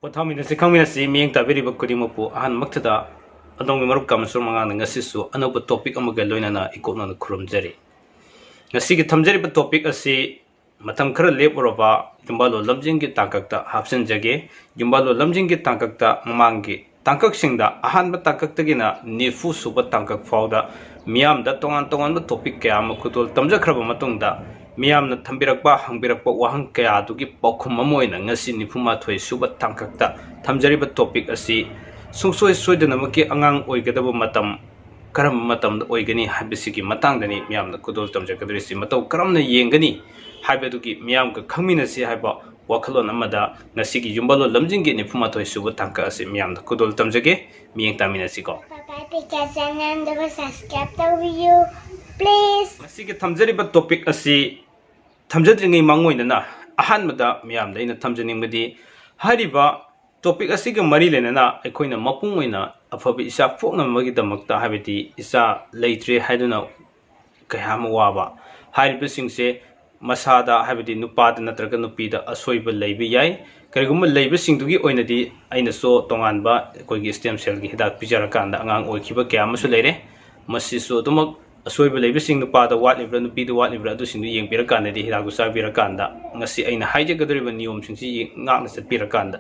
ꯄꯣꯊꯥꯃꯤꯟꯅꯁꯤ ꯈꯪꯃꯤꯟꯅꯁꯤ ꯃꯤꯠꯌꯦꯡ ꯇꯥꯕꯤꯔꯤꯕ ꯈꯨꯗꯤꯡꯃꯛꯄꯨ ꯑꯍꯥꯟꯕꯃꯛꯇꯗ ꯑꯗꯣꯝꯒꯤ ꯃꯔꯨꯞ ꯑꯃꯁꯨꯡ ꯃꯉꯥꯡꯅ ꯉꯁꯤꯁꯨ ꯑꯅꯧꯕ ꯇꯣꯄꯤꯛ ꯑꯃꯒ ꯂꯣꯏꯅꯅ ꯏꯀꯣꯛꯅꯅ ꯈꯨꯔꯨꯝꯖꯔꯤ ꯉꯁꯤꯒꯤ ꯊꯝꯖꯔꯤꯕ ꯇꯣꯄꯤꯛ ꯑꯁꯤ ꯃꯇꯝ ꯈꯔ ꯂꯦꯞꯄꯨꯔꯕ ꯌꯨꯝꯕꯥꯜꯂꯣꯟ ꯂꯝꯖꯤꯡꯒꯤ ꯇꯥꯡꯀꯛꯇ ꯍꯥꯞꯆꯤꯟꯖꯒꯦ ꯌꯨꯝꯕꯥꯜꯂꯣꯟ ꯂꯝꯖꯤꯡꯒꯤ ꯇꯥꯡꯀꯛꯇ ꯃꯃꯥꯡꯒꯤ ꯇꯥꯡꯀꯛꯁꯤꯡꯗ ꯑꯍꯥꯟꯕ ꯇꯥꯡꯀꯛꯇꯒꯤꯅ 90 ꯁꯨꯕ ꯇꯥꯡꯀꯛ ꯐꯥꯎꯗ ꯃꯤꯌꯥꯝꯗ ꯇꯣꯉꯥꯟꯕ ꯇꯣꯄꯤꯛ ꯀꯌꯥ ꯑꯃ ꯈꯨꯗꯣꯜ ꯇꯝꯖꯈ꯭ꯔꯕ ꯃꯇꯨꯡꯗ ꯃꯤꯌꯥꯝꯅ ꯊꯝꯕꯤꯔꯛꯄ ꯍꯪꯕꯤꯔꯛꯄ ꯋꯥꯍꯪ ꯀꯌꯥꯗꯨꯒꯤ ꯄꯥꯎꯈꯨꯝ ꯑꯃ ꯑꯣꯏꯅ ꯉꯁꯤ 94 ꯁꯨꯕ ꯇꯥꯡꯀꯛꯇ ꯊꯝꯖꯔꯤꯕ ꯇꯣꯄꯤꯛ ꯑꯁꯤ ꯁꯨꯡꯁꯣꯏ ꯁꯣꯏꯗꯅꯃꯛꯀꯤ ꯑꯉꯥꯡ ꯑꯣꯏꯒꯗꯕ ꯃꯇꯝ ꯀꯔꯝꯕ ꯃꯇꯝꯗ ꯑꯣꯏꯒꯅꯤ ꯍꯥꯏꯕꯁꯤꯒꯤ ꯃꯇꯥꯡꯗꯅꯤ ꯃꯤꯌꯥꯝꯅ ꯈꯨꯗꯣꯜ ꯇꯝꯖꯒꯗꯧꯔꯤꯁꯤ ꯃꯇꯧ ꯀꯔꯝꯅ ꯌꯦꯡꯒꯅꯤ ꯍꯥꯏꯕꯗꯨꯒꯤ ꯃꯤꯌꯥꯝꯒ ꯈꯪꯃꯤꯟꯅꯁꯤ ꯍꯥꯏꯕ ꯋꯥꯈꯜꯂꯣꯟ ꯑꯃꯗ ꯉꯁꯤꯒꯤ ꯌꯨꯝꯕꯥꯜꯂꯣꯟ ꯂꯝꯖꯤꯡꯒꯤ 94 ꯁꯨꯕ ꯇꯥꯡꯀꯛ ꯑꯁꯤ ꯃꯤꯌꯥꯝꯗ ꯈꯨꯗꯣꯜ ꯇꯝꯖꯒꯦ ꯃꯤꯠꯌꯦꯡ ꯇꯥꯃꯤꯟꯅꯁꯤꯀꯣ ꯉꯁꯤꯒꯤ ꯊꯝꯖꯔꯤꯕ ꯇꯣꯄꯤꯛ ꯑꯁꯤ ꯊꯝꯖꯗ꯭ꯔꯤꯉꯩ ꯃꯥꯡꯑꯣꯏꯅꯅ ꯑꯍꯥꯟꯕꯗ ꯃꯤꯌꯥꯝꯗ ꯑꯩꯅ ꯊꯝꯖꯅꯤꯡꯕꯗꯤ ꯍꯥꯏꯔꯤꯕ ꯇꯣꯄꯤꯛ ꯑꯁꯤꯒ ꯃꯔꯤ ꯂꯩꯅꯅ ꯑꯩꯈꯣꯏꯅ ꯃꯄꯨꯡ ꯑꯣꯏꯅ ꯑꯐꯕ ꯏꯆꯥ ꯄꯣꯛꯅꯕꯒꯤꯗꯃꯛꯇ ꯍꯥꯏꯕꯗꯤ ꯏꯆꯥ ꯂꯩꯇ꯭ꯔꯦ ꯍꯥꯏꯗꯨꯅ ꯀꯌꯥ ꯑꯃ ꯋꯥꯕ ꯍꯥꯏꯔꯤꯕꯁꯤꯡꯁꯦ ꯃꯁꯥꯗ ꯍꯥꯏꯕꯗꯤ ꯅꯨꯄꯥꯗ ꯅꯠꯇ꯭ꯔꯒ ꯅꯨꯄꯤꯗ ꯑꯁꯣꯏꯕ ꯂꯩꯕ ꯌꯥꯏ ꯀꯔꯤꯒꯨꯝꯕ ꯂꯩꯕꯁꯤꯡꯗꯨꯒꯤ ꯑꯣꯏꯅꯗꯤ ꯑꯩꯅꯁꯨ ꯇꯣꯉꯥꯟꯕ ꯑꯩꯈꯣꯏꯒꯤ ꯁ꯭ꯇꯦꯝ ꯁꯦꯜꯒꯤ ꯍꯤꯗꯥꯛ ꯄꯤꯖꯔꯀꯥꯟꯗ ꯑꯉꯥꯡ ꯑꯣꯏꯈꯤꯕ ꯀꯌꯥ ꯑꯃꯁꯨ ꯂꯩꯔꯦ ꯃꯁꯤꯁꯨ ꯑꯗꯨꯃꯛ ꯑꯁꯣꯏꯕ ꯂꯩꯕꯁꯤꯡ ꯅꯨꯄꯥꯗ ꯋꯥꯠꯂꯤꯕ꯭ꯔꯥ ꯅꯨꯄꯤꯗ ꯋꯥꯠꯂꯤꯕ꯭ꯔꯥ ꯑꯗꯨꯁꯤꯡꯗꯨ ꯌꯦꯡꯕꯤꯔꯀꯥꯟꯗꯗꯤ ꯍꯤꯗꯥꯛꯇꯨ ꯆꯥꯕꯤꯔꯀꯥꯟꯗ ꯉꯁꯤ ꯑꯩꯅ ꯍꯥꯏꯖꯒꯗꯧꯔꯤꯕ ꯅꯤꯌꯣꯝꯁꯤꯡꯁꯤ ꯉꯥꯛꯅ ꯆꯠꯄꯤꯔꯀꯥꯟꯗ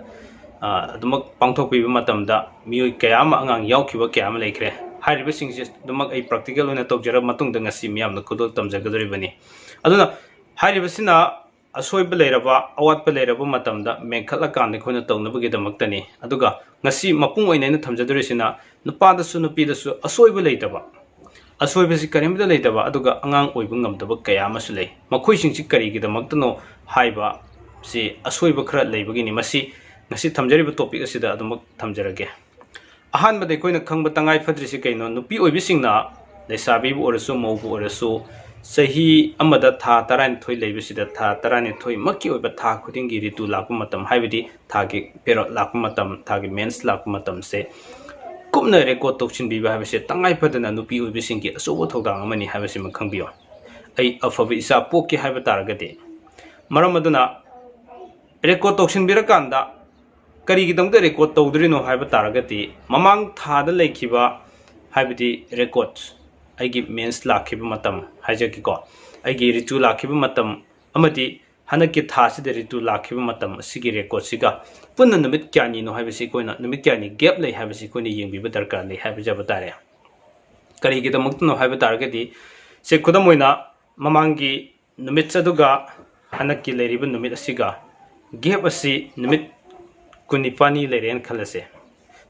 ꯑꯗꯨꯃꯛ ꯄꯥꯡꯊꯣꯛꯄꯤꯕ ꯃꯇꯝꯗ ꯃꯤꯑꯣꯏ ꯀꯌꯥ ꯑꯃ ꯑꯉꯥꯡ ꯌꯥꯎꯈꯤꯕ ꯀꯌꯥ ꯑꯃ ꯂꯩꯈ꯭ꯔꯦ ꯍꯥꯏꯔꯤꯕꯁꯤꯡꯁꯦ ꯑꯗꯨꯃꯛ ꯑꯩ ꯄ꯭ꯔꯥꯛꯇꯤꯀꯦꯜ ꯑꯣꯏꯅ ꯇꯧꯖꯔꯕ ꯃꯇꯨꯡꯗ ꯉꯁꯤ ꯃꯤꯌꯥꯝꯅ ꯈꯨꯗꯣꯜ ꯇꯝꯖꯒꯗꯧꯔꯤꯕꯅꯤ ꯑꯗꯨꯅ ꯍꯥꯏꯔꯤꯕꯁꯤꯅ ꯑꯁꯣꯏꯕ ꯂꯩꯔꯕ ꯑꯋꯥꯠꯄ ꯂꯩꯔꯕ ꯃꯇꯝꯗ ꯃꯦꯟꯈꯠꯂꯀꯥꯟꯗ ꯑꯩꯈꯣꯏꯅ ꯇꯧꯅꯕꯒꯤꯗꯃꯛꯇꯅꯤ ꯑꯗꯨꯒ ꯉꯁꯤ ꯃꯄꯨꯡ ꯑꯣꯏꯅ ꯑꯩꯅ ꯊꯝꯖꯗꯧꯔꯤꯁꯤꯅ ꯅꯨꯄꯥꯗꯁꯨ ꯅꯨꯄꯤꯗꯁꯨ ꯑꯁꯣꯏꯕ ꯂꯩꯇꯕ ꯑꯁꯣꯏꯕꯁꯤ ꯀꯔꯤꯝꯇ ꯂꯩꯇꯕ ꯑꯗꯨꯒ ꯑꯉꯥꯡ ꯑꯣꯏꯕ ꯉꯝꯗꯕ ꯀꯌꯥ ꯑꯃꯁꯨ ꯂꯩ ꯃꯈꯣꯏꯁꯤꯡꯁꯤ ꯀꯔꯤꯒꯤꯗꯃꯛꯇꯅꯣ ꯍꯥꯏꯕꯁꯤ ꯑꯁꯣꯏꯕ ꯈꯔ ꯂꯩꯕꯒꯤꯅꯤ ꯃꯁꯤ ꯉꯁꯤ ꯊꯝꯖꯔꯤꯕ ꯇꯣꯄꯤꯛ ꯑꯁꯤꯗ ꯑꯗꯨꯃꯛ ꯊꯝꯖꯔꯒꯦ ꯑꯍꯥꯟꯕꯗ ꯑꯩꯈꯣꯏꯅ ꯈꯪꯕ ꯇꯉꯥꯏ ꯐꯗ꯭ꯔꯤꯁꯤ ꯀꯩꯅꯣ ꯅꯨꯄꯤ ꯑꯣꯏꯕꯤꯁꯤꯡꯅ ꯂꯩꯁꯥꯕꯤꯕꯨ ꯑꯣꯏꯔꯁꯨ ꯃꯧꯕꯨ ꯑꯣꯏꯔꯁꯨ ꯆꯍꯤ ꯑꯃꯗ ꯊꯥ 12 ꯂꯩꯕꯁꯤꯗ ꯊꯥ 12 ꯃꯛꯀꯤ ꯑꯣꯏꯕ ꯊꯥ ꯈꯨꯗꯤꯡꯒꯤ ꯔꯤꯇꯨ ꯂꯥꯛꯄ ꯃꯇꯝ ꯍꯥꯏꯕꯗꯤ ꯊꯥꯒꯤ ꯄꯦꯔꯣꯠ ꯂꯥꯛꯄ ꯃꯇꯝ ꯊꯥꯒꯤ ꯃꯦꯟꯁ ꯂꯥꯛꯄ ꯃꯇꯝꯁꯦ ꯀꯨꯞꯅ ꯔꯦꯀꯣꯔꯠ ꯇꯧꯁꯤꯟꯕꯤꯕ ꯍꯥꯏꯕꯁꯦ ꯇꯉꯥꯏ ꯐꯗꯅ ꯅꯨꯄꯤ ꯑꯣꯏꯕꯤꯁꯤꯡꯒꯤ ꯑꯆꯧꯕ ꯊꯧꯗꯥꯡ ꯑꯃꯅꯤ ꯍꯥꯏꯕꯁꯤꯃ ꯈꯪꯕꯤꯌꯨ ꯑꯩ ꯑꯐꯕ ꯏꯆꯥ ꯄꯣꯛꯀꯦ ꯍꯥꯏꯕ ꯇꯥꯔꯒꯗꯤ ꯃꯔꯝ ꯑꯗꯨꯅ ꯔꯦꯀꯣꯔꯠ ꯇꯧꯁꯤꯟꯕꯤꯔꯀꯥꯟꯗ ꯀꯔꯤꯒꯤꯗꯃꯛꯇ ꯔꯦꯀꯣꯔꯠ ꯇꯧꯗ꯭ꯔꯤꯅꯣ ꯍꯥꯏꯕ ꯇꯥꯔꯒꯗꯤ ꯃꯃꯥꯡ ꯊꯥꯗ ꯂꯩꯈꯤꯕ ꯍꯥꯏꯕꯗꯤ ꯔꯦꯀꯣꯔꯠ ꯑꯩꯒꯤ ꯃꯦꯟꯁ ꯂꯥꯛꯈꯤꯕ ꯃꯇꯝ ꯍꯥꯏꯖꯒꯦꯀꯣ ꯑꯩꯒꯤ ꯔꯤꯇꯨ ꯂꯥꯛꯈꯤꯕ ꯃꯇꯝ ꯑꯃꯗꯤ ꯍꯟꯗꯛꯀꯤ ꯊꯥꯁꯤꯗ ꯔꯤꯇꯨ ꯂꯥꯛꯈꯤꯕ ꯃꯇꯝ ꯑꯁꯤꯒꯤ ꯔꯦꯀꯣꯔꯠꯁꯤꯒ ꯄꯨꯟꯅ ꯅꯨꯃꯤꯠ ꯀꯌꯥꯅꯤꯅꯣ ꯍꯥꯏꯕꯁꯤ ꯑꯩꯈꯣꯏꯅ ꯅꯨꯃꯤꯠ ꯀꯌꯥꯅꯤ ꯒꯦꯞ ꯂꯩ ꯍꯥꯏꯕꯁꯤ ꯑꯩꯈꯣꯏꯅ ꯌꯦꯡꯕꯤꯕ ꯗꯔꯀꯥꯔ ꯂꯩ ꯍꯥꯏꯕꯖꯕ ꯇꯥꯔꯦ ꯀꯔꯤꯒꯤꯗꯃꯛꯇꯅꯣ ꯍꯥꯏꯕ ꯇꯥꯔꯒꯗꯤ ꯁꯦ ꯈꯨꯗꯝ ꯑꯣꯏꯅ ꯃꯃꯥꯡꯒꯤ ꯅꯨꯃꯤꯠ ꯑꯗꯨꯒ ꯍꯟꯗꯛꯀꯤ ꯂꯩꯔꯤꯕ ꯅꯨꯃꯤꯠ ꯑꯁꯤꯒ ꯒꯦꯞ ꯑꯁꯤ ꯅꯨꯃꯤꯠ 19 ꯂꯩꯔꯦꯅ ꯈꯜꯂꯁꯦ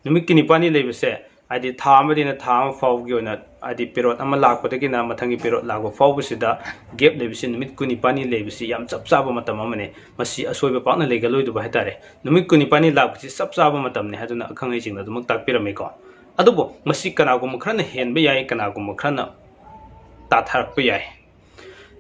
ꯅꯨꯃꯤꯠ 19 ꯂꯩꯕꯁꯦ ꯍꯥꯏꯗꯤ ꯊꯥ ꯑꯃꯗꯤꯅ ꯊꯥ ꯑꯃ ꯐꯥꯎꯕꯒꯤ ꯑꯣꯏꯅ ꯍꯥꯏꯗꯤ ꯄꯦꯔꯣꯠ ꯑꯃ ꯂꯥꯛꯄꯗꯒꯤꯅ ꯃꯊꯪꯒꯤ ꯄꯦꯔꯣꯠ ꯂꯥꯛꯄ ꯐꯥꯎꯕꯁꯤꯗ ꯒꯦꯞ ꯂꯩꯕꯁꯤ ꯅꯨꯃꯤꯠ 19 ꯂꯩꯕꯁꯤ ꯌꯥꯝ ꯆꯞ ꯆꯥꯕ ꯃꯇꯝ ꯑꯃꯅꯤ ꯃꯁꯤ ꯑꯁꯣꯏꯕ ꯄꯥꯛꯅ ꯂꯩꯒꯜꯂꯣꯏꯗꯕ ꯍꯥꯏꯇꯥꯔꯦ ꯅꯨꯃꯤꯠ 19 ꯂꯥꯛꯄꯁꯤ ꯆꯞ ꯆꯥꯕ ꯃꯇꯝꯅꯤ ꯍꯥꯏꯗꯨꯅ ꯑꯈꯪ ꯑꯍꯩꯁꯤꯡꯅ ꯑꯗꯨꯃꯛ ꯇꯥꯛꯄꯤꯔꯝꯃꯦꯀꯣ ꯑꯗꯨꯕꯨ ꯃꯁꯤ ꯀꯅꯥꯒꯨꯝꯕ ꯈꯔꯅ ꯍꯦꯟꯕ ꯌꯥꯏ ꯀꯅꯥꯒꯨꯝꯕ ꯈꯔꯅ ꯇꯥꯊꯔꯛꯄ ꯌꯥꯏ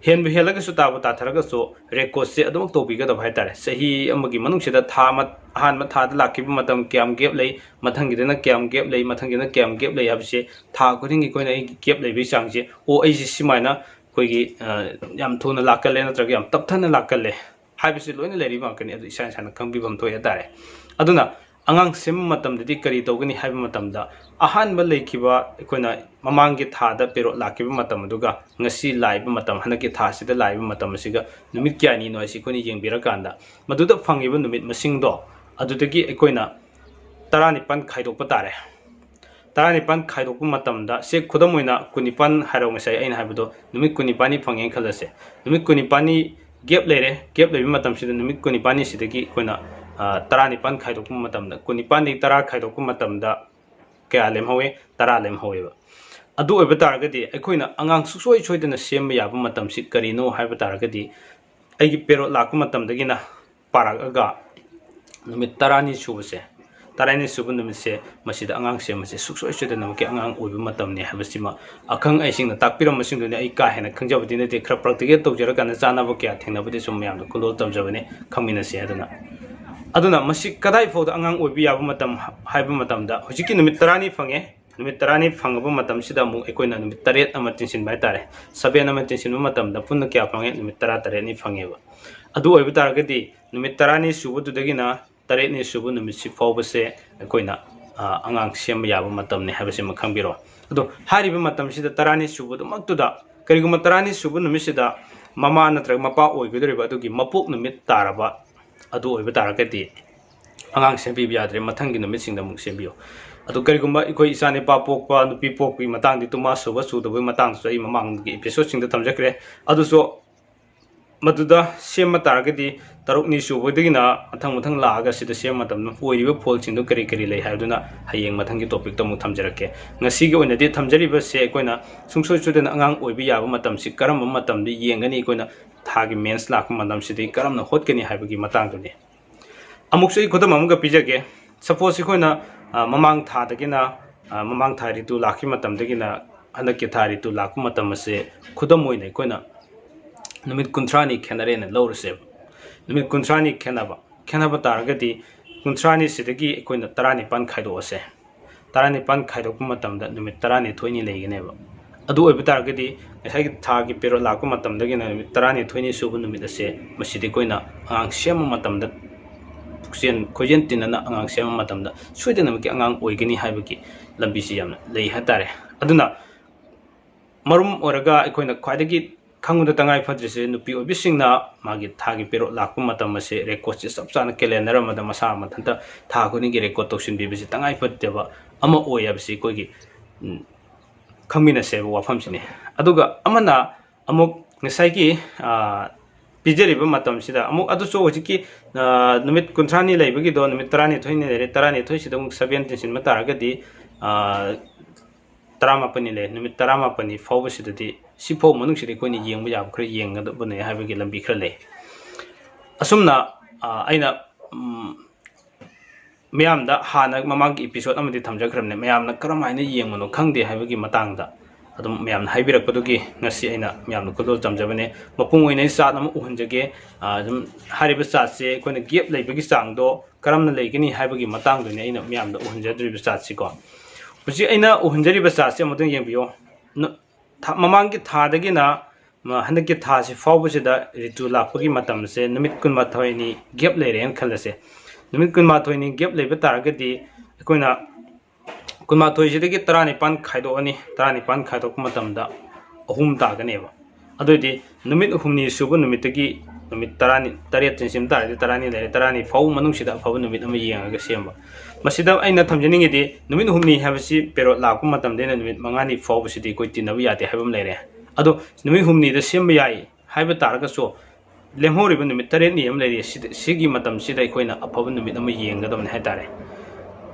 ꯍꯦꯟꯕ ꯍꯦꯜꯂꯒꯁꯨ ꯇꯥꯕ ꯇꯥꯊꯔꯒꯁꯨ ꯔꯦꯀꯣꯔꯠꯁꯦ ꯑꯗꯨꯃꯛ ꯇꯧꯕꯤꯒꯗꯕ ꯍꯥꯏꯇꯥꯔꯦ ꯆꯍꯤ ꯑꯃꯒꯤ ꯃꯅꯨꯡꯁꯤꯗ ꯊꯥ ꯑꯃ ꯑꯍꯥꯟꯕ ꯊꯥꯗ ꯂꯥꯛꯈꯤꯕ ꯃꯇꯝ ꯀꯌꯥꯝ ꯒꯦꯞ ꯂꯩ ꯃꯊꯪꯒꯤꯗꯅ ꯀꯌꯥꯝ ꯒꯦꯞ ꯂꯩ ꯃꯊꯪꯒꯤꯗꯅ ꯀꯌꯥꯝ ꯒꯦꯞ ꯂꯩ ꯍꯥꯏꯕꯁꯦ ꯊꯥ ꯈꯨꯗꯤꯡꯒꯤ ꯑꯩꯈꯣꯏꯅ ꯑꯩꯒꯤ ꯒꯦꯞ ꯂꯩꯕꯒꯤ ꯆꯥꯡꯁꯦ ꯑꯩꯁꯦ ꯁꯨꯃꯥꯏꯅ ꯑꯩꯈꯣꯏꯒꯤ ꯌꯥꯝ ꯊꯨꯅ ꯂꯥꯛꯀꯜꯂꯦ ꯅꯠꯇ꯭ꯔꯒ ꯌꯥꯝ ꯇꯞꯊꯅ ꯂꯥꯛꯀꯜꯂꯦ ꯍꯥꯏꯕꯁꯤ ꯂꯣꯏꯅ ꯂꯩꯔꯤꯕ ꯉꯥꯛꯇꯅꯤ ꯑꯗꯨ ꯏꯁꯥ ꯏꯁꯥꯅ ꯈꯪꯕꯤꯐꯝ ꯊꯣꯛꯑꯦ ꯍꯥꯏꯇꯥꯔꯦ ꯑꯗꯨꯅ ꯑꯉꯥꯡ ꯁꯦꯝꯕ ꯃꯇꯝꯗꯗꯤ ꯀꯔꯤ ꯇꯧꯒꯅꯤ ꯍꯥꯏꯕ ꯃꯇꯝꯗ ꯑꯍꯥꯟꯕ ꯂꯩꯈꯤꯕ ꯑꯩꯈꯣꯏꯅ ꯃꯃꯥꯡꯒꯤ ꯊꯥꯗ ꯄꯦꯔꯣꯠ ꯂꯥꯛꯈꯤꯕ ꯃꯇꯝ ꯑꯗꯨꯒ ꯉꯁꯤ ꯂꯥꯛꯏꯕ ꯃꯇꯝ ꯍꯟꯗꯛꯀꯤ ꯊꯥꯁꯤꯗ ꯂꯥꯛꯏꯕ ꯃꯇꯝ ꯑꯁꯤꯒ ꯅꯨꯃꯤꯠ ꯀꯌꯥꯅꯤꯅꯣ ꯍꯥꯏꯁꯤ ꯑꯩꯈꯣꯏꯅ ꯌꯦꯡꯕꯤꯔꯀꯥꯟꯗ ꯃꯗꯨꯗ ꯐꯪꯉꯤꯕ ꯅꯨꯃꯤꯠ ꯃꯁꯤꯡꯗꯣ ꯑꯗꯨꯗꯒꯤ ꯑꯩꯈꯣꯏꯅ 19 ꯈꯥꯏꯗꯣꯛꯄ ꯇꯥꯔꯦ 19 ꯈꯥꯏꯗꯣꯛꯄ ꯃꯇꯝꯗ ꯁꯦ ꯈꯨꯗꯝ ꯑꯣꯏꯅ 19 ꯍꯥꯏꯔꯣ ꯉꯁꯥꯏ ꯑꯩꯅ ꯍꯥꯏꯕꯗꯣ ꯅꯨꯃꯤꯠ 19 ꯐꯪꯉꯦꯅ ꯈꯜꯂꯁꯦ ꯅꯨꯃꯤꯠ 19 ꯒꯦꯞ ꯂꯩꯔꯦ ꯒꯦꯞ ꯂꯩꯕ ꯃꯇꯝꯁꯤꯗ ꯅꯨꯃꯤꯠ 19 ꯁꯤꯗꯒꯤ ꯑꯩꯈꯣꯏꯅ 19 ꯈꯥꯏꯗꯣꯛꯄ ꯃꯇꯝꯗ 19ꯗꯒꯤ 10 ꯈꯥꯏꯗꯣꯛꯄ ꯃꯇꯝꯗ ꯀꯌꯥ ꯂꯦꯝꯍꯧꯋꯦ 10 ꯂꯦꯝꯍꯧꯋꯦꯕ ꯑꯗꯨ ꯑꯣꯏꯕ ꯇꯥꯔꯒꯗꯤ ꯑꯩꯈꯣꯏꯅ ꯑꯉꯥꯡ ꯁꯨꯡꯁꯣꯏ ꯁꯣꯏꯗꯅ ꯁꯦꯝꯕ ꯌꯥꯕ ꯃꯇꯝꯁꯤ ꯀꯔꯤꯅꯣ ꯍꯥꯏꯕ ꯇꯥꯔꯒꯗꯤ ꯑꯩꯒꯤ ꯄꯦꯔꯣꯠ ꯂꯥꯛꯄ ꯃꯇꯝꯗꯒꯤꯅ ꯄꯥꯔꯛꯑꯒ ꯅꯨꯃꯤꯠ 12 ꯁꯨꯕꯁꯦ 12 ꯁꯨꯕ ꯅꯨꯃꯤꯠꯁꯦ ꯃꯁꯤꯗ ꯑꯉꯥꯡ ꯁꯦꯝꯕꯁꯦ ꯁꯨꯡꯁꯣꯏ ꯁꯣꯏꯗꯅꯃꯛꯀꯤ ꯑꯉꯥꯡ ꯑꯣꯏꯕ ꯃꯇꯝꯅꯤ ꯍꯥꯏꯕꯁꯤꯃ ꯑꯈꯪ ꯑꯍꯩꯁꯤꯡꯅ ꯇꯥꯛꯄꯤꯔꯝꯕꯁꯤꯡꯗꯨꯅꯤ ꯑꯩ ꯀꯥ ꯍꯦꯟꯅ ꯈꯪꯖꯕꯗꯤ ꯅꯠꯇꯦ ꯈꯔ ꯄ꯭ꯔꯥꯛꯇꯤꯀꯦꯜ ꯇꯧꯖꯔꯀꯥꯟꯗ ꯆꯥꯅꯕ ꯀꯌꯥ ꯊꯦꯡꯅꯕꯗꯤ ꯁꯨꯝ ꯃꯌꯥꯝꯗ ꯈꯨꯗꯣꯜ ꯇꯝꯖꯕꯅꯤ ꯈꯪꯃꯤꯟꯅꯁꯤ ꯑꯗꯨꯅ ꯃꯁꯤ ꯀꯗꯥꯏ ꯐꯥꯎꯗ ꯑꯉꯥꯡ ꯑꯣꯏꯕ ꯌꯥꯕ ꯃꯇꯝ ꯍꯥꯏꯕ ꯃꯇꯝꯗ ꯍꯧꯖꯤꯛꯀꯤ ꯅꯨꯃꯤꯠ 12 ꯐꯪꯉꯦ ꯅꯨꯃꯤꯠ 12 ꯐꯪꯉꯕ ꯃꯇꯝꯁꯤꯗ ꯑꯃꯨꯛ ꯑꯩꯈꯣꯏꯅ ꯅꯨꯃꯤꯠ 8 ꯑꯃ ꯇꯤꯟꯁꯤꯟꯕ ꯍꯥꯏꯇꯥꯔꯦ 7 ꯑꯃ ꯇꯤꯟꯁꯤꯟꯕ ꯃꯇꯝꯗ ꯄꯨꯟꯅ ꯀꯌꯥ ꯐꯪꯉꯦ ꯅꯨꯃꯤꯠ 18ꯅꯤ ꯐꯪꯉꯦꯕ ꯑꯗꯨ ꯑꯣꯏꯕ ꯇꯥꯔꯒꯗꯤ ꯅꯨꯃꯤꯠ 12 ꯁꯨꯕꯗꯨꯗꯒꯤꯅ ꯇꯔꯦꯠꯅꯤ ꯁꯨꯕ ꯅꯨꯃꯤꯠꯁꯤ ꯐꯥꯎꯕꯁꯦ ꯑꯩꯈꯣꯏꯅ ꯑꯉꯥꯡ ꯁꯦꯝꯕ ꯌꯥꯕ ꯃꯇꯝꯅꯤ ꯍꯥꯏꯕꯁꯤꯃ ꯈꯪꯕꯤꯔꯣ ꯑꯗꯣ ꯍꯥꯏꯔꯤꯕ ꯃꯇꯝꯁꯤꯗ ꯇꯔꯥꯅꯤ ꯁꯨꯕꯗꯨꯃꯛꯇꯨꯗ ꯀꯔꯤꯒꯨꯝꯕ ꯇꯔꯥꯅꯤ ꯁꯨꯕ ꯅꯨꯃꯤꯠꯁꯤꯗ ꯃꯃꯥ ꯅꯠꯇ꯭ꯔꯒ ꯃꯄꯥ ꯑꯣꯏꯒꯗꯧꯔꯤꯕ ꯑꯗꯨꯒꯤ ꯃꯄꯣꯛ ꯅꯨꯃꯤꯠ ꯇꯥꯔꯕ ꯑꯗꯨ ꯑꯣꯏꯕ ꯇꯥꯔꯒꯗꯤ ꯑꯉꯥꯡ ꯁꯦꯝꯕꯤꯕ ꯌꯥꯗ꯭ꯔꯦ ꯃꯊꯪꯒꯤ ꯅꯨꯃꯤꯠꯁꯤꯡꯗ ꯑꯃꯨꯛ ꯁꯦꯝꯕꯤꯌꯨ ꯑꯗꯨ ꯀꯔꯤꯒꯨꯝꯕ ꯑꯩꯈꯣꯏ ꯏꯆꯥ ꯅꯤꯄꯥ ꯄꯣꯛꯄ ꯅꯨꯄꯤ ꯄꯣꯛꯄꯒꯤ ꯃꯇꯥꯡꯗꯤ ꯇꯨꯃꯥ ꯁꯨꯕ ꯆꯨꯗꯕꯒꯤ ꯃꯇꯥꯡꯗꯁꯨ ꯑꯩ ꯃꯃꯥꯡꯒꯤ ꯑꯦꯄꯤꯁꯣꯗꯁꯤꯡꯗ ꯊꯝꯖꯈ꯭ꯔꯦ ꯑꯗꯨꯁꯨ ꯃꯗꯨꯗ ꯁꯦꯝꯕ ꯇꯥꯔꯒꯗꯤ ꯇꯔꯨꯛꯅꯤ ꯁꯨꯕꯗꯒꯤꯅ ꯃꯊꯪ ꯂꯥꯛꯑꯒ ꯁꯤꯗ ꯁꯦꯝꯕ ꯃꯇꯝꯗ ꯑꯣꯏꯔꯤꯕ ꯐꯣꯜꯁꯤꯡꯗꯨ ꯀꯔꯤ ꯀꯔꯤ ꯂꯩ ꯍꯥꯏꯕꯗꯨꯅ ꯍꯌꯦꯡ ꯃꯊꯪꯒꯤ ꯇꯣꯄꯤꯛꯇ ꯑꯃꯨꯛ ꯊꯝꯖꯔꯛꯀꯦ ꯉꯁꯤꯒꯤ ꯑꯣꯏꯅꯗꯤ ꯊꯝꯖꯔꯤꯕꯁꯦ ꯑꯩꯈꯣꯏꯅ ꯁꯨꯡꯁꯣꯏ ꯁꯣꯏꯗꯅ ꯑꯉꯥꯡ ꯑꯣꯏꯕ ꯌꯥꯕ ꯃꯇꯝꯁꯤ ꯀꯔꯝꯕ ꯃꯇꯝꯗ ꯌꯦꯡꯒꯅꯤ ꯑꯩꯈꯣꯏꯅ ꯊꯥꯒꯤ ꯃꯦꯟꯁ ꯂꯥꯛꯄ ꯃꯇꯝꯁꯤꯗꯤ ꯀꯔꯝꯅ ꯍꯣꯠꯀꯅꯤ ꯍꯥꯏꯕꯒꯤ ꯃꯇꯥꯡꯗꯨꯅꯤ ꯑꯃꯨꯛꯁꯨ ꯑꯩ ꯈꯨꯗꯝ ꯑꯃꯒ ꯄꯤꯖꯒꯦ ꯁꯄꯣꯁ ꯑꯩꯈꯣꯏꯅ ꯃꯃꯥꯡ ꯊꯥꯗꯒꯤꯅ ꯃꯃꯥꯡ ꯊꯥ ꯔꯤꯇꯨ ꯂꯥꯛꯈꯤꯕ ꯃꯇꯝꯗꯒꯤꯅ ꯍꯟꯗꯛꯀꯤ ꯊꯥ ꯔꯤꯇꯨ ꯂꯥꯛꯄ ꯃꯇꯝ ꯑꯁꯦ ꯈꯨꯗꯝ ꯑꯣꯏꯅ ꯑꯩꯈꯣꯏꯅ ꯅꯨꯃꯤꯠ 30ꯅꯤ ꯈꯦꯠꯅꯔꯦꯅ ꯂꯧꯔꯁꯦꯕ ꯅꯨꯃꯤꯠ 30ꯅꯤ ꯈꯦꯠꯅꯕ ꯇꯥꯔꯒꯗꯤ 30ꯅꯤ ꯁꯤꯗꯒꯤ ꯑꯩꯈꯣꯏꯅ 19 ꯈꯥꯏꯗꯣꯛꯑꯁꯦ 19 ꯈꯥꯏꯗꯣꯛꯄ ꯃꯇꯝꯗ ꯅꯨꯃꯤꯠ 12ꯅꯤ ꯂꯩꯒꯅꯦꯕ ꯑꯗꯨ ꯑꯣꯏꯕ ꯇꯥꯔꯒꯗꯤ ꯉꯁꯥꯏꯒꯤ ꯊꯥꯒꯤ ꯄꯦꯔꯣꯠ ꯂꯥꯛꯄ ꯃꯇꯝꯗꯒꯤꯅ ꯅꯨꯃꯤꯠ 12ꯅꯤ ꯁꯨꯕ ꯅꯨꯃꯤꯠ ꯑꯁꯦ ꯃꯁꯤꯗꯤ ꯑꯩꯈꯣꯏꯅ ꯑꯉꯥꯡ ꯁꯦꯝꯕ ꯃꯇꯝꯗ ꯈꯣꯏꯖꯦꯟ ꯇꯤꯟꯅꯅ ꯑꯉꯥꯡ ꯁꯦꯝꯕ ꯃꯇꯝꯗ ꯁꯣꯏꯗꯅꯃꯛꯀꯤ ꯑꯉꯥꯡ ꯑꯣꯏꯒꯅꯤ ꯍꯥꯏꯕꯒꯤ ꯂꯝꯕꯤꯁꯤ ꯌꯥꯝꯅ ꯂꯩ ꯍꯥꯏꯇꯥꯔꯦ ꯑꯗꯨꯅ ꯃꯔꯝ ꯑꯣꯏꯔꯒ ꯑꯩꯈꯣꯏꯅ ꯈ꯭ꯋꯥꯏꯗꯒꯤ ꯈꯪꯕꯗ ꯇꯉꯥꯏ ꯐꯗ꯭ꯔꯤꯁꯦ ꯅꯨꯄꯤ ꯑꯣꯏꯕꯤꯁꯤꯡꯅ ꯃꯥꯒꯤ ꯊꯥꯒꯤ ꯄꯦꯔꯣꯠ ꯂꯥꯛꯄ ꯃꯇꯝ ꯑꯁꯦ ꯔꯦꯀꯣꯔꯠꯁꯦ ꯆꯞ ꯆꯥꯅ ꯀꯦꯂꯦꯟꯗꯔ ꯑꯃꯗ ꯃꯁꯥ ꯃꯊꯟꯇ ꯊꯥ ꯈꯨꯗꯤꯡꯒꯤ ꯔꯦꯀꯣꯔꯠ ꯇꯧꯁꯤꯟꯕꯤꯕꯁꯤ ꯇꯉꯥꯏ ꯐꯗꯕ ꯑꯃ ꯑꯣꯏ ꯍꯥꯏꯕꯁꯤ ꯑꯩꯈꯣꯏꯒꯤ ꯈꯪꯃꯤꯟꯅꯁꯦꯕ ꯋꯥꯐꯝꯁꯤꯅꯤ ꯑꯗꯨꯒ ꯑꯃꯅ ꯑꯃꯨꯛ ꯉꯁꯥꯏꯒꯤ ꯄꯤꯖꯔꯤꯕ ꯃꯇꯝꯁꯤꯗ ꯑꯃꯨꯛ ꯑꯗꯨꯁꯨ ꯍꯧꯖꯤꯛꯀꯤ ꯅꯨꯃꯤꯠ 30ꯅꯤ ꯂꯩꯕꯒꯤꯗꯣ ꯅꯨꯃꯤꯠ 12ꯅꯤ ꯂꯩꯔꯦ 12ꯁꯤꯗ ꯑꯃꯨꯛ 7 ꯇꯤꯟꯁꯤꯟꯕ ꯇꯥꯔꯒꯗꯤ 18ꯅꯤ ꯂꯩ ꯅꯨꯃꯤꯠ 18ꯅꯤ ꯐꯥꯎꯕꯁꯤꯗꯗꯤ ꯁꯤꯐꯥꯎ ꯃꯅꯨꯡꯁꯤꯗ ꯑꯩꯈꯣꯏꯅ ꯌꯦꯡꯕ ꯌꯥꯕ ꯈꯔ ꯌꯦꯡꯒꯗꯕꯅꯦ ꯍꯥꯏꯕꯒꯤ ꯂꯝꯕꯤ ꯈꯔ ꯂꯩ ꯑꯁꯨꯝꯅ ꯑꯩꯅ ꯃꯌꯥꯝꯗ ꯍꯥꯟꯅ ꯃꯃꯥꯡꯒꯤ ꯑꯦꯄꯤꯁꯣꯗ ꯑꯃꯗꯤ ꯊꯝꯖꯈ꯭ꯔꯕꯅꯦ ꯃꯌꯥꯝꯅ ꯀꯔꯝꯍꯥꯏꯅ ꯌꯦꯡꯕꯅꯣ ꯈꯪꯗꯦ ꯍꯥꯏꯕꯒꯤ ꯃꯇꯥꯡꯗ ꯑꯗꯨꯝ ꯃꯌꯥꯝꯅ ꯍꯥꯏꯕꯤꯔꯛꯄꯗꯨꯒꯤ ꯉꯁꯤ ꯑꯩꯅ ꯃꯌꯥꯝꯅ ꯈꯨꯗꯣꯜ ꯇꯝꯖꯕꯅꯦ ꯃꯄꯨꯡ ꯑꯣꯏꯅ ꯆꯥꯔꯠ ꯑꯃ ꯎꯍꯟꯖꯒꯦ ꯑꯗꯨꯝ ꯍꯥꯏꯔꯤꯕ ꯆꯥꯔꯠꯁꯦ ꯑꯩꯈꯣꯏꯅ ꯒꯦꯞ ꯂꯩꯕꯒꯤ ꯆꯥꯡꯗꯣ ꯀꯔꯝꯅ ꯂꯩꯒꯅꯤ ꯍꯥꯏꯕꯒꯤ ꯃꯇꯥꯡꯗꯨꯅꯤ ꯑꯩꯅ ꯃꯌꯥꯝꯗ ꯎꯍꯟꯖꯗ꯭ꯔꯤꯕ ꯆꯥꯔꯠꯁꯤꯀꯣ ꯍꯧꯖꯤꯛ ꯑꯩꯅ ꯎꯍꯟꯖꯔꯤꯕ ꯆꯥꯔꯠꯁꯦ ꯑꯃꯨꯛꯇꯪ ꯌꯦꯡꯕꯤꯌꯣ ꯃꯃꯥꯡꯒꯤ ꯊꯥꯗꯒꯤꯅ ꯍꯟꯗꯛꯀꯤ ꯊꯥꯁꯤ ꯐꯥꯎꯕꯁꯤꯗ ꯔꯤꯇꯨ ꯂꯥꯛꯄꯒꯤ ꯃꯇꯝꯁꯦ ꯅꯨꯃꯤꯠ 12ꯅꯤ ꯒꯦꯞ ꯂꯩꯔꯦꯅ ꯈꯜꯂꯁꯦ ꯅꯨꯃꯤꯠ 12ꯅꯤ ꯒꯦꯞ ꯂꯩꯕ ꯇꯥꯔꯒꯗꯤ ꯑꯩꯈꯣꯏꯅ 12ꯁꯤꯗꯒꯤ 19 ꯈꯥꯏꯗꯣꯛꯑꯅꯤ 19 ꯈꯥꯏꯗꯣꯛꯄ ꯃꯇꯝꯗ 3 ꯇꯥꯒꯅꯦꯕ ꯑꯗꯨꯑꯣꯏꯗꯤ ꯅꯨꯃꯤꯠ 5ꯅꯤ ꯁꯨꯕ ꯅꯨꯃꯤꯠꯇꯒꯤ ꯅꯨꯃꯤꯠ 8 ꯆꯤꯡꯁꯤꯟꯕ ꯇꯥꯔꯗꯤ 12ꯅꯤ ꯂꯩꯔꯦ 12ꯅꯤ ꯐꯥꯎꯕ ꯃꯅꯨꯡꯁꯤꯗ ꯑꯐꯕ ꯅꯨꯃꯤꯠ ꯑꯃ ꯌꯦꯡꯉꯒ ꯁꯦꯝꯕ ꯃꯁꯤꯗ ꯑꯩꯅ ꯊꯝꯖꯅꯤꯡꯉꯤꯗꯤ ꯅꯨꯃꯤꯠ 5ꯅꯤ ꯍꯥꯏꯕꯁꯤ ꯄꯦꯔꯣꯠ ꯂꯥꯛꯄ ꯃꯇꯝꯗꯩꯅ ꯅꯨꯃꯤꯠ 5ꯅꯤ ꯐꯥꯎꯕꯁꯤꯗꯤ ꯑꯩꯈꯣꯏ ꯇꯤꯟꯅꯕ ꯌꯥꯗꯦ ꯍꯥꯏꯕ ꯑꯃ ꯂꯩꯔꯦ ꯑꯗꯣ ꯅꯨꯃꯤꯠ 5ꯅꯤꯗ ꯁꯦꯝꯕ ꯌꯥꯏ ꯍꯥꯏꯕ ꯇꯥꯔꯒꯁꯨ ꯂꯦꯝꯍꯧꯔꯤꯕ ꯅꯨꯃꯤꯠ 8ꯅꯤ ꯑꯃ ꯂꯩꯔꯤ ꯁꯤꯒꯤ ꯃꯇꯝꯁꯤꯗ ꯑꯩꯈꯣꯏꯅ ꯑꯐꯕ ꯅꯨꯃꯤꯠ ꯑꯃ ꯌꯦꯡꯒꯗꯕꯅꯤ ꯍꯥꯏꯇꯥꯔꯦ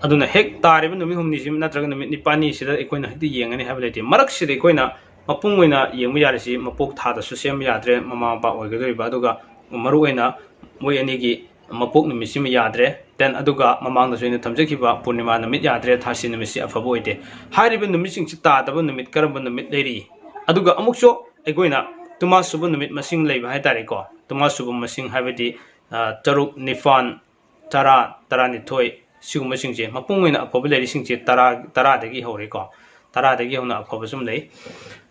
ꯑꯗꯨꯅ ꯍꯦꯛ ꯇꯥꯔꯤꯕ ꯅꯨꯃꯤꯠ 5ꯅꯤꯁꯤ ꯅꯠꯇ꯭ꯔꯒ ꯅꯨꯃꯤꯠ 9ꯅꯤꯁꯤꯗ ꯑꯩꯈꯣꯏꯅ ꯍꯦꯛꯇ ꯌꯦꯡꯒꯅꯤ ꯍꯥꯏꯕ ꯂꯩꯇꯦ ꯃꯔꯛꯁꯤꯗ ꯑꯩꯈꯣꯏꯅ ꯃꯄꯨꯡ ꯑꯣꯏꯅ ꯌꯦꯡꯕ ꯌꯥꯔꯤꯁꯤ ꯃꯄꯣꯛ ꯊꯥꯗꯁꯨ ꯁꯦꯝꯕ ꯌꯥꯗ꯭ꯔꯦ ꯃꯃꯥ ꯃꯄꯥ ꯑꯣꯏꯒꯗꯧꯔꯤꯕ ꯑꯗꯨꯒ ꯃꯔꯨꯑꯣꯏꯅ ꯃꯣꯏ ꯑꯅꯤꯒꯤ ꯃꯄꯣꯛ ꯅꯨꯃꯤꯠꯁꯤꯃ ꯌꯥꯗ꯭ꯔꯦ ꯗꯦꯟ ꯑꯗꯨꯒ ꯃꯃꯥꯡꯗꯁꯨ ꯑꯩꯅ ꯊꯝꯖꯈꯤꯕ ꯄꯨꯔꯅꯤꯃꯥ ꯅꯨꯃꯤꯠ ꯌꯥꯗ꯭ꯔꯦ ꯊꯥꯁꯤ ꯅꯨꯃꯤꯠꯁꯤ ꯑꯐꯕ ꯑꯣꯏꯗꯦ ꯍꯥꯏꯔꯤꯕ ꯅꯨꯃꯤꯠꯁꯤꯡꯁꯤ ꯇꯥꯗꯕ ꯅꯨꯃꯤꯠ ꯀꯔꯝꯕ ꯅꯨꯃꯤꯠ ꯂꯩꯔꯤ ꯑꯗꯨꯒ ꯑꯃꯨꯛꯁꯨ ꯑꯩꯈꯣꯏꯅ ꯇꯨꯃꯥ ꯁꯨꯕ ꯅꯨꯃꯤꯠ ꯃꯁꯤꯡ ꯂꯩꯕ ꯍꯥꯏꯇꯥꯔꯦꯀꯣ ꯇꯨꯃꯥ ꯁꯨꯕ ꯃꯁꯤꯡ ꯍꯥꯏꯕꯗꯤ 6, 9, 10, 12 ꯁꯤꯒꯨꯝꯕꯁꯤꯡꯁꯦ ꯃꯄꯨꯡ ꯑꯣꯏꯅ ꯑꯐꯕ ꯂꯩꯔꯤꯁꯤꯡꯁꯦ 10ꯗꯒꯤ ꯍꯧꯔꯦꯀꯣ 10ꯗꯒꯤ ꯍꯧꯅ ꯑꯐꯕ ꯁꯨꯝ ꯂꯩ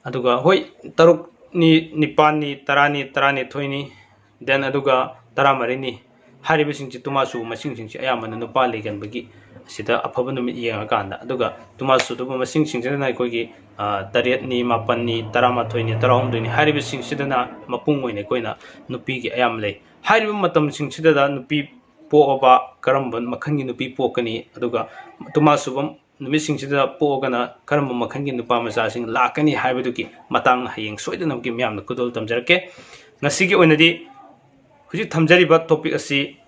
ꯑꯗꯨꯒ ꯍꯣꯏ 6ꯅꯤ 9ꯅꯤ 10ꯅꯤ 12ꯅꯤ ꯗꯦꯟ ꯑꯗꯨꯒ 13ꯅꯤ ꯍꯥꯏꯔꯤꯕꯁꯤꯡꯁꯤ ꯇꯨꯃꯥ ꯁꯨꯕ ꯃꯁꯤꯡꯁꯤꯡꯁꯤ ꯑꯌꯥꯝꯕꯅ ꯅꯨꯄꯥ ꯂꯩꯒꯟꯕꯒꯤ ꯑꯁꯤꯗ ꯑꯐꯕ ꯅꯨꯃꯤꯠ ꯌꯦꯡꯉꯀꯥꯟꯗ ꯑꯗꯨꯒ ꯇꯨꯃꯥ ꯁꯨꯗꯕ ꯃꯁꯤꯡꯁꯤꯡꯁꯤꯗꯅ ꯑꯩꯈꯣꯏꯒꯤ 8ꯅꯤ 9ꯅꯤ 13ꯅꯤ 13ꯍꯨꯝꯗꯣꯏꯅꯤ ꯍꯥꯏꯔꯤꯕꯁꯤꯡꯁꯤꯗꯅ ꯃꯄꯨꯡ ꯑꯣꯏꯅ ꯑꯩꯈꯣꯏꯅ ꯅꯨꯄꯤꯒꯤ ꯑꯌꯥꯝꯕ ꯂꯩ ꯍꯥꯏꯔꯤꯕ ꯃꯇꯝꯁꯤꯡꯁꯤꯗ ꯅꯨꯄꯤ ꯄꯣꯛꯑꯕ ꯀꯔꯝꯕ ꯃꯈꯜꯒꯤ ꯅꯨꯄꯤ ꯄꯣꯛꯀꯅꯤ ꯑꯗꯨꯒ ꯇꯨꯃꯥ ꯁꯨꯕ ꯅꯨꯃꯤꯠꯁꯤꯡꯁꯤꯗ ꯄꯣꯛꯑꯒꯅ ꯀꯔꯝꯕ ꯃꯈꯜꯒꯤ ꯅꯨꯄꯥ ꯃꯆꯥꯁꯤꯡ ꯂꯥꯛꯀꯅꯤ ꯍꯥꯏꯕꯗꯨꯒꯤ ꯃꯇꯥꯡꯗ ꯍꯌꯦꯡ ꯁꯣꯏꯗꯅꯃꯛꯀꯤ ꯃꯌꯥꯝꯅ ꯈꯨꯗꯣꯜ ꯇꯝꯖꯔꯛꯀꯦ ꯉꯁꯤꯒꯤ ꯑꯣꯏꯅꯗꯤ ꯍꯧꯖꯤꯛ ꯊꯝꯖꯔꯤꯕ ꯇꯣꯄꯤꯛ ꯑꯁꯤ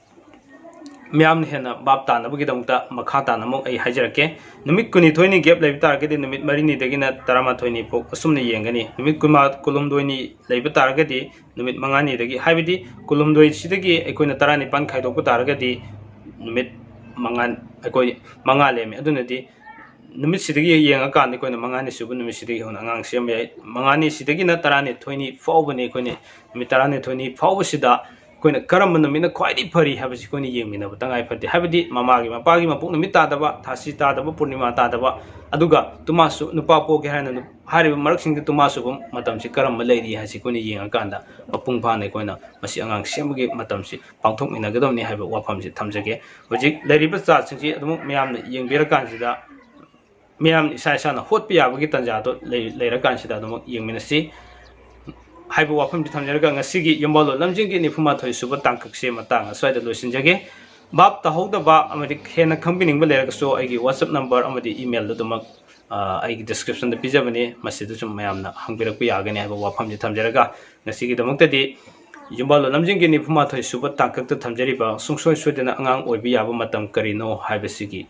ꯃꯌꯥꯝꯅ ꯍꯦꯟꯅ ꯚꯥꯞ ꯇꯥꯅꯕꯒꯤꯗꯃꯛꯇ ꯃꯈꯥ ꯇꯥꯅ ꯑꯃꯨꯛ ꯑꯩ ꯍꯥꯏꯖꯔꯛꯀꯦ ꯅꯨꯃꯤꯠ 12ꯅꯤ ꯒꯦꯞ ꯂꯩꯕ ꯇꯥꯔꯒꯗꯤ ꯅꯨꯃꯤꯠ 4ꯅꯤꯗꯒꯤꯅ 11ꯅꯤ ꯐꯥꯎ ꯑꯁꯨꯝꯅ ꯌꯦꯡꯒꯅꯤ ꯅꯨꯃꯤꯠ 19ꯅꯤ ꯂꯩꯕ ꯇꯥꯔꯒꯗꯤ ꯅꯨꯃꯤꯠ 5ꯅꯤꯗꯒꯤ ꯍꯥꯏꯕꯗꯤ 19ꯁꯤꯗꯒꯤ ꯑꯩꯈꯣꯏꯅ 19 ꯈꯥꯏꯗꯣꯛꯄ ꯇꯥꯔꯒꯗꯤ ꯅꯨꯃꯤꯠ 5 ꯑꯩꯈꯣꯏ 5 ꯂꯦꯝꯃꯤ ꯑꯗꯨꯅꯗꯤ ꯅꯨꯃꯤꯠꯁꯤꯗꯒꯤ ꯌꯦꯡꯉꯀꯥꯟꯗ ꯑꯩꯈꯣꯏꯅ 5ꯅꯤ ꯁꯨꯕ ꯅꯨꯃꯤꯠꯁꯤꯗꯒꯤ ꯍꯧꯅ ꯑꯉꯥꯡ ꯁꯦꯝꯕ ꯌꯥꯏ 5ꯅꯤꯁꯤꯗꯒꯤꯅ 12ꯅꯤ ꯐꯥꯎꯕꯅꯤ ꯑꯩꯈꯣꯏꯅ ꯅꯨꯃꯤꯠ 12ꯅꯤ ꯐꯥꯎꯕꯁꯤꯗ ꯑꯩꯈꯣꯏꯅ ꯀꯔꯝꯕ ꯅꯨꯃꯤꯠꯅ ꯈ꯭ꯋꯥꯏꯗꯒꯤ ꯐꯔꯤ ꯍꯥꯏꯕꯁꯤ ꯑꯩꯈꯣꯏꯅ ꯌꯦꯡꯃꯤꯟꯅꯕ ꯇꯉꯥꯏ ꯐꯗꯦ ꯍꯥꯏꯕꯗꯤ ꯃꯃꯥꯒꯤ ꯃꯄꯥꯒꯤ ꯃꯄꯣꯛ ꯅꯨꯃꯤꯠ ꯇꯥꯗꯕ ꯊꯥꯁꯤ ꯇꯥꯗꯕ ꯄꯨꯔꯅꯤꯃꯥ ꯇꯥꯗꯕ ꯑꯗꯨꯒ ꯇꯨꯃꯥꯁꯨ ꯅꯨꯄꯥ ꯄꯣꯛꯀꯦ ꯍꯥꯏꯅ ꯍꯥꯏꯔꯤꯕ ꯃꯔꯛꯁꯤꯡꯗ ꯇꯨꯃꯥꯁꯨꯕ ꯃꯇꯝꯁꯤ ꯀꯔꯝꯕ ꯂꯩꯔꯤ ꯍꯥꯏꯕꯁꯤ ꯑꯩꯈꯣꯏꯅ ꯌꯦꯡꯉꯀꯥꯟꯗ ꯃꯄꯨꯡ ꯐꯥꯅ ꯑꯩꯈꯣꯏꯅ ꯃꯁꯤ ꯑꯉꯥꯡ ꯁꯦꯝꯕꯒꯤ ꯃꯇꯝꯁꯤ ꯄꯥꯡꯊꯣꯛꯃꯤꯟꯅꯒꯗꯕꯅꯤ ꯍꯥꯏꯕ ꯋꯥꯐꯝꯁꯤ ꯊꯝꯖꯒꯦ ꯍꯧꯖꯤꯛ ꯂꯩꯔꯤꯕ ꯆꯥꯔꯠꯁꯤꯡꯁꯤ ꯑꯗꯨꯃꯛ ꯃꯌꯥꯝꯅ ꯌꯦꯡꯕꯤꯔꯀꯥꯟꯁꯤꯗ ꯃꯌꯥꯝ ꯏꯁꯥ ꯏꯁꯥꯅ ꯍꯣꯠꯄ ꯌꯥꯕꯒꯤ ꯇꯥꯟꯖꯥꯗꯣ ꯂꯩꯔꯀꯥꯟꯁꯤꯗ ꯑꯗꯨꯃꯛ ꯌꯦꯡꯃꯤꯟꯅꯁꯤ ꯍꯥꯏꯕ ꯋꯥꯐꯝꯁꯤ ꯊꯝꯖꯔꯒ ꯉꯁꯤꯒꯤ ꯌꯨꯝꯕꯥꯜꯂꯣꯟ ꯂꯝꯖꯤꯡꯒꯤ 94 ꯁꯨꯕ ꯇꯥꯡꯀꯛꯁꯦ ꯃꯇꯥꯡ ꯑꯁ꯭ꯋꯥꯏꯗ ꯂꯣꯏꯁꯤꯟꯖꯒꯦ ꯚꯥꯞ ꯇꯥꯍꯧꯗꯕ ꯑꯃꯗꯤ ꯍꯦꯟꯅ ꯈꯪꯕꯤꯅꯤꯡꯕ ꯂꯩꯔꯒꯁꯨ ꯑꯩꯒꯤ WhatsApp ꯅꯝꯕꯔ ꯑꯃꯗꯤ ꯏꯃꯦꯜ ꯑꯗꯨꯃꯛ ꯑꯩꯒꯤ ꯗꯤꯁꯀ꯭ꯔꯤꯞꯁꯟꯗ ꯄꯤꯖꯕꯅꯤ ꯃꯁꯤꯗꯁꯨ ꯃꯌꯥꯝꯅ ꯍꯪꯕꯤꯔꯛꯄ ꯌꯥꯒꯅꯤ ꯍꯥꯏꯕ ꯋꯥꯐꯝꯁꯤ ꯊꯝꯖꯔꯒ ꯉꯁꯤꯒꯤꯗꯃꯛꯇꯗꯤ ꯌꯨꯝꯕꯥꯜꯂꯣꯟ ꯂꯝꯖꯤꯡꯒꯤ 94 ꯁꯨꯕ ꯇꯥꯡꯀꯛꯇ ꯊꯝꯖꯔꯤꯕ ꯁꯨꯡꯁꯣꯏ ꯁꯣꯏꯗꯅ ꯑꯉꯥꯡ ꯑꯣꯏꯕ ꯌꯥꯕ ꯃꯇꯝ ꯀꯔꯤꯅꯣ ꯍꯥꯏꯕꯁꯤꯒꯤ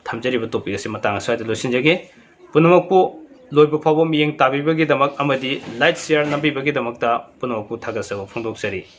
ꯊꯝꯖꯔꯤꯕ ꯇꯣꯄꯤꯛ ꯑꯁꯤ ꯃꯇꯥꯡ ꯑꯁ꯭ꯋꯥꯏꯗ ꯂꯣꯏꯁꯤꯟꯖꯒꯦ ꯄꯨꯝꯅꯃꯛꯄꯨ ꯂꯣꯏꯕ ꯐꯥꯎꯕ ꯃꯤꯠꯌꯦꯡ ꯇꯥꯕꯤꯕꯒꯤꯗꯃꯛ ꯑꯃꯗꯤ ꯂꯥꯏꯛ ꯁꯤꯌꯔ ꯅꯝꯕꯤꯕꯒꯤꯗꯃꯛꯇ ꯄꯨꯝꯅꯃꯛꯄꯨ ꯊꯥꯒꯠꯆꯕ ꯐꯣꯡꯗꯣꯛꯆꯔꯤ